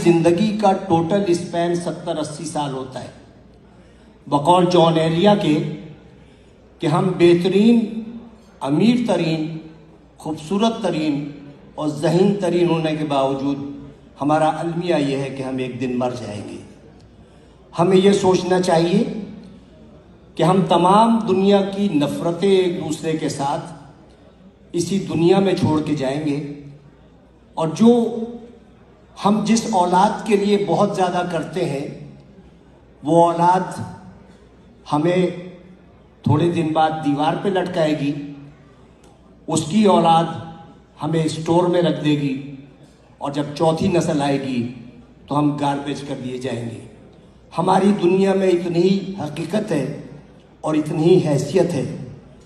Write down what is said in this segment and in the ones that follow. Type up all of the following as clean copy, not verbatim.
زندگی کا total Spain 70-80 سال ہوتا ہے، بقول جان ایلیا کے کہ ہم بہترین، امیر ترین، خوبصورت ترین اور ذہین ترین ہونے کے باوجود ہمارا المیہ یہ ہے کہ ہم ایک دن مر جائیں گے۔ ہمیں یہ سوچنا چاہیے کہ ہم تمام دنیا کی نفرتیں ایک دوسرے کے ساتھ اسی دنیا میں چھوڑ کے جائیں گے، اور جو ہم جس اولاد کے لیے بہت زیادہ کرتے ہیں وہ اولاد ہمیں تھوڑے دن بعد دیوار پہ لٹکائے گی، اس کی اولاد ہمیں اسٹور میں رکھ دے گی، اور جب چوتھی نسل آئے گی تو ہم گاربیج کر دیے جائیں گے۔ ہماری دنیا میں اتنی ہی حقیقت ہے اور اتنی ہی حیثیت ہے،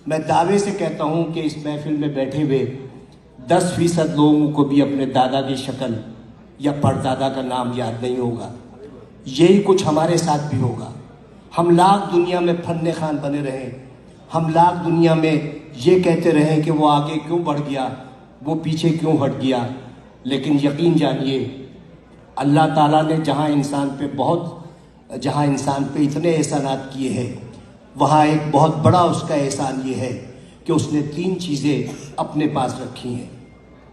میں دعوے سے کہتا ہوں کہ اس محفل میں بیٹھے ہوئے 10% لوگوں کو بھی اپنے دادا کی شکل یا پردادا کا نام یاد نہیں ہوگا۔ یہی کچھ ہمارے ساتھ بھی ہوگا۔ ہم لاکھ دنیا میں فن خان بنے رہیں، ہم لاکھ دنیا میں یہ کہتے رہیں کہ وہ آگے کیوں بڑھ گیا، وہ پیچھے کیوں ہٹ گیا، لیکن یقین جانیے اللہ تعالیٰ نے جہاں انسان پہ اتنے احسانات کیے ہیں، وہاں ایک بہت بڑا اس کا احسان یہ ہے کہ اس نے 3 چیزیں اپنے پاس رکھی ہیں۔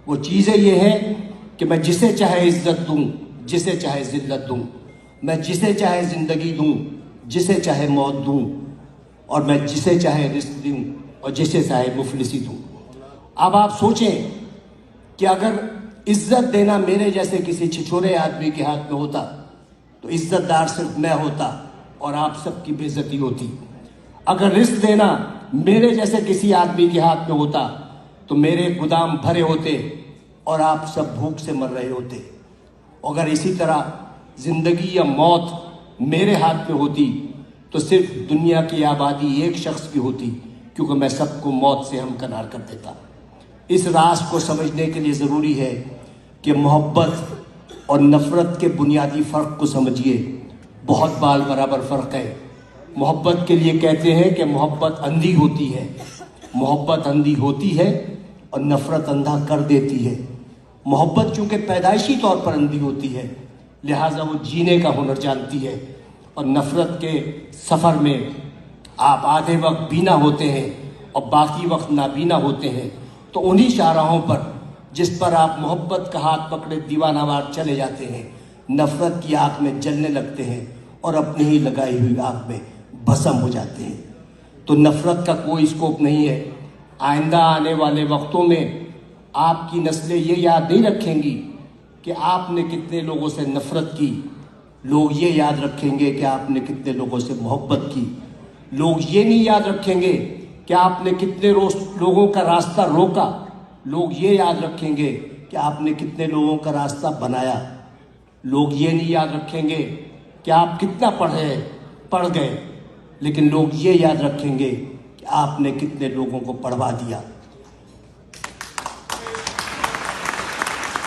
وہ چیزیں یہ ہیں کہ میں جسے چاہے عزت دوں، جسے چاہے ذلت دوں، میں جسے چاہے زندگی دوں، جسے چاہے موت دوں، اور میں جسے چاہے رزق دوں اور جسے چاہے مفلسی دوں۔ اب آپ سوچیں کہ اگر عزت دینا میرے جیسے کسی چھچورے آدمی کے ہاتھ میں ہوتا تو عزت دار صرف میں ہوتا اور آپ سب کی بے عزتی ہوتی۔ اگر رزق دینا میرے جیسے کسی آدمی کے ہاتھ میں ہوتا تو میرے گودام بھرے ہوتے اور آپ سب بھوک سے مر رہے ہوتے۔ اگر اسی طرح زندگی یا موت میرے ہاتھ میں ہوتی تو صرف دنیا کی آبادی ایک شخص کی ہوتی، کیونکہ میں سب کو موت سے ہمکنار کر دیتا۔ اس راز کو سمجھنے کے لیے ضروری ہے کہ محبت اور نفرت کے بنیادی فرق کو سمجھیے۔ بہت بال برابر فرق ہے۔ محبت کے لیے کہتے ہیں کہ محبت اندھی ہوتی ہے، محبت اندھی ہوتی ہے اور نفرت اندھا کر دیتی ہے۔ محبت چونکہ پیدائشی طور پر اندھی ہوتی ہے، لہٰذا وہ جینے کا ہنر جانتی ہے، اور نفرت کے سفر میں آپ آدھے وقت بینا ہوتے ہیں اور باقی وقت نابینا ہوتے ہیں، تو انہی شاہراہوں پر جس پر آپ محبت کا ہاتھ پکڑے دیوانہ وار چلے جاتے ہیں، نفرت کی آگ میں جلنے لگتے ہیں اور اپنی ہی لگائی ہوئی آگ میں بھسم ہو جاتے ہیں۔ تو نفرت کا کوئی اسکوپ نہیں ہے۔ آئندہ آنے والے وقتوں میں آپ کی نسلیں یہ یاد نہیں رکھیں گی کہ آپ نے کتنے لوگوں سے نفرت کی، لوگ یہ یاد رکھیں گے کہ آپ نے کتنے لوگوں سے محبت کی۔ لوگ یہ نہیں یاد رکھیں گے کہ آپ نے کتنے لوگوں کا راستہ روکا، لوگ یہ یاد رکھیں گے کہ آپ نے کتنے لوگوں کا راستہ بنایا۔ لوگ یہ نہیں یاد رکھیں گے کہ آپ کتنا پڑھ گئے، لیکن لوگ یہ یاد رکھیں گے کہ آپ نے کتنے لوگوں کو پڑھوا دیا۔